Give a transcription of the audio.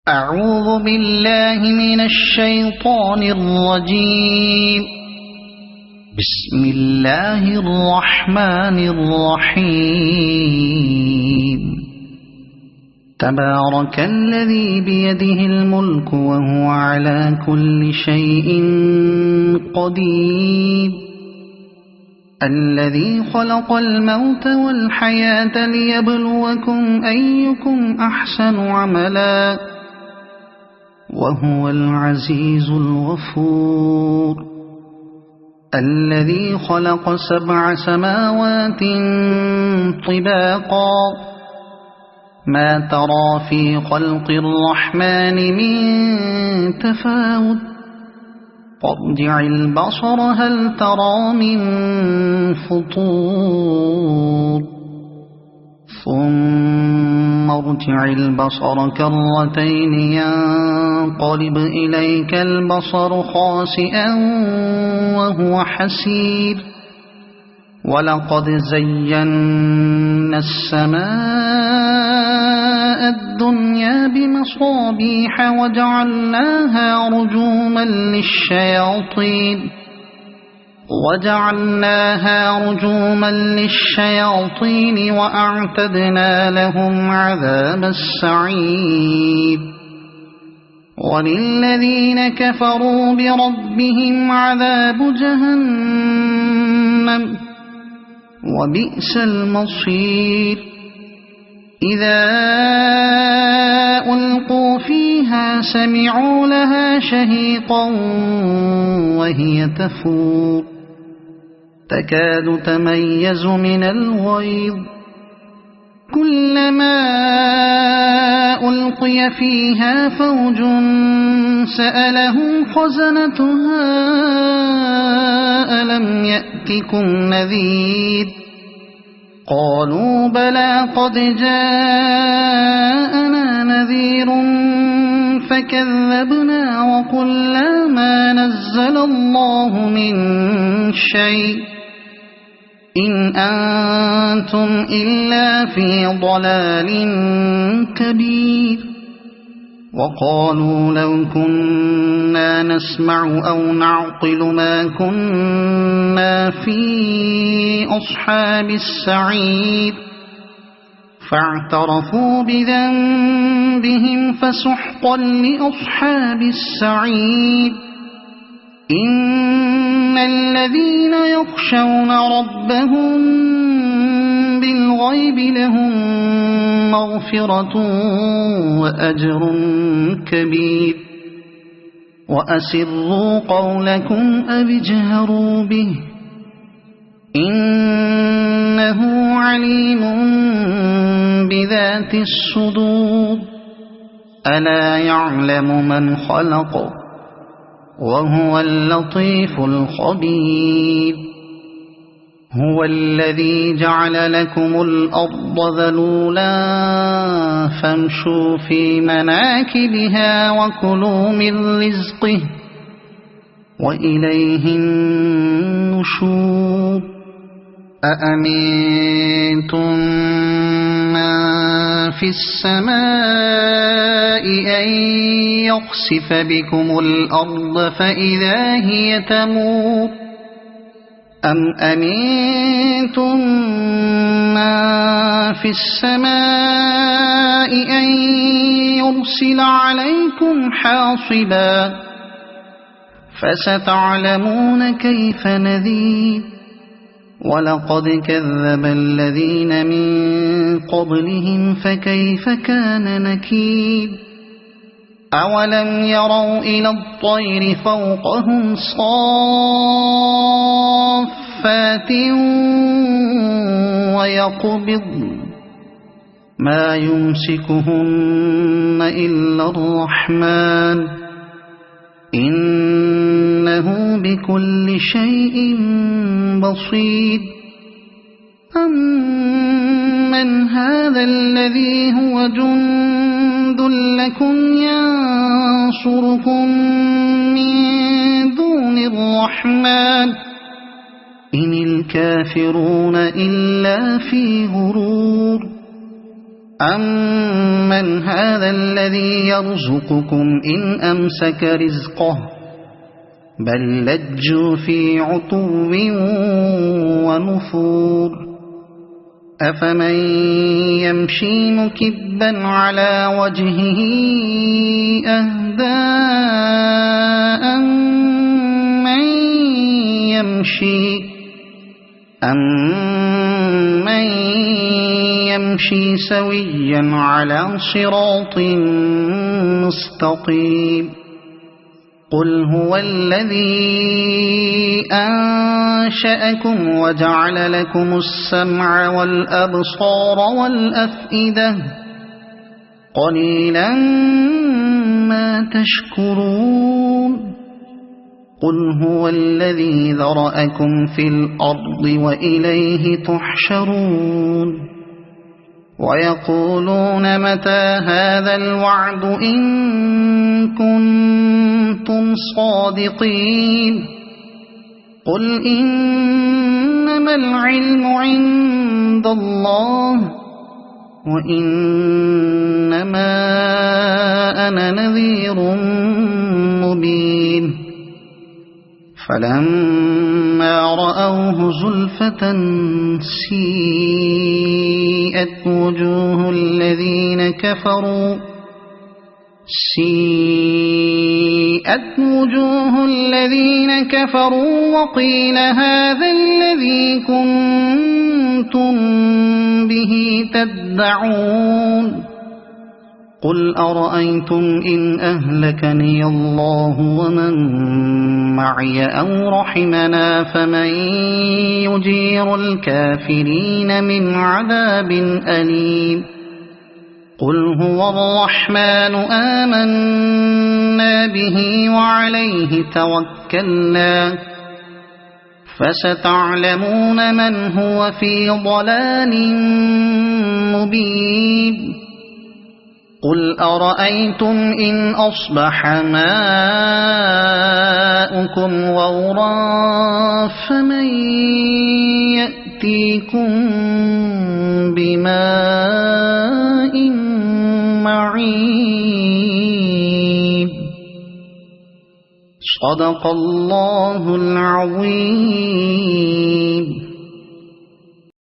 أعوذ بالله من الشيطان الرجيم. بسم الله الرحمن الرحيم. تبارك الذي بيده الملك وهو على كل شيء قدير. الذي خلق الموت والحياة ليبلوكم أيكم أحسن عملا وهو العزيز الغفور. الذي خلق 7 سماوات طباقا ما ترى في خلق الرحمن من تفاوت فارجع البصر هل ترى من فطور ثم ارجع البصر كرتين ينقلب إليك البصر خاسئا وهو حسير. ولقد زينا السماء الدنيا بمصابيح وجعلناها رجوما للشياطين وأعتدنا لهم عذاب السعير. وللذين كفروا بربهم عذاب جهنم وبئس المصير. إذا ألقوا فيها سمعوا لها شهيقا وهي تفور تكاد تميز من الغيظ. كلما ألقي فيها فوج سألهم خزنتها ألم يأتكم نذير قالوا بلى قد جاءنا نذير فكذبنا وقلنا ما نزل الله من شيء إن أنتم إلا في ضلال كبير. وقالوا لو كنا نسمع أو نعقل ما كنا في أصحاب السعير فاعترفوا بذنبهم فسحقا لأصحاب السعير. إن الذين يخشون ربهم بالغيب لهم مغفرة وأجر كبير. وأسروا قولكم أو اجهروا به إنه عليم بذات الصدور. ألا يعلم من خلق وهو اللطيف الخبير. هو الذي جعل لكم الأرض ذلولا فامشوا في مناكبها وكلوا من رزقه وإليه النشور. أأمنتم من في السماء أن يخسف بكم الأرض فإذا هي تمور أم أمنتم من في السماء أن يرسل عليكم حاصبا فستعلمون كيف نذير. ولقد كذب الذين من قبلهم فكيف كان نكير. أولم يروا إلى الطير فوقهم صافات ويقبضن ما يمسكهن إلا الرحمن إنه بكل شيء بصير. أمن هذا الذي هو جند لكم ينصركم من دون الرحمن إن الكافرون إلا في غرور. أَمَّنْ هَذَا الَّذِي يَرْزُقُكُمْ إِنْ أَمْسَكَ رِزْقَهُ بَل لَّجُّوا فِي عُتُوٍّ وَنُفُورٍ أَفَمَن يَمْشِي مُكِبًّا عَلَى وَجْهِهِ أَهْدَىٰ أَمَّن يَمْشِي سَوِيًّا عَلَى صِرَاطٍ مُّسْتَقِيمٍ قُلْ هُوَ الَّذِي أَنشَأَكُمْ وَجَعَلَ لَكُمُ السَّمْعَ وَالْأَبْصَارَ وَالْأَفْئِدَةَ قَلِيلًا مَّا تَشْكُرُونَ قُلْ هُوَ الَّذِي ذَرَأَكُمْ فِي الْأَرْضِ وَإِلَيْهِ تُحْشَرُونَ وَيَقُولُونَ مَتَىٰ هَٰذَا الْوَعْدُ إِن كُنتُمْ صَادِقِينَ قُلْ إِنَّمَا الْعِلْمُ عِندَ اللَّهِ وَإِنَّمَا أَنَا نَذِيرٌ مُّبِينٌ فَلَمَّا رَأَوْهُ زُلْفَةً سِيئَتْ وُجُوهُ الَّذِينَ كَفَرُوا وَقِيلَ هَٰذَا الَّذِي كُنتُم بِهِ تَدَّعُونَ قُلْ أَرَأَيْتُمْ إِنْ أَهْلَكَنِيَ اللَّهُ وَمَن مَّعِيَ أَوْ رَحِمَنَا فَمَن يُجِيرُ الْكَافِرِينَ مِنْ عَذَابٍ أَلِيمٍ قُلْ هُوَ الرَّحْمَٰنُ آمَنَّا بِهِ وَعَلَيْهِ تَوَكَّلْنَا فَسَتَعْلَمُونَ مَنْ هُوَ فِي ضَلَالٍ مُّبِينٍ قُلْ أَرَأَيْتُمْ إِنْ أَصْبَحَ مَاؤُكُمْ غَوْرًا فَمَن يَأْتِيكُم بِمَاءٍ مَّعِينٍ صَدَقَ اللَّهُ الْعَظِيمُ.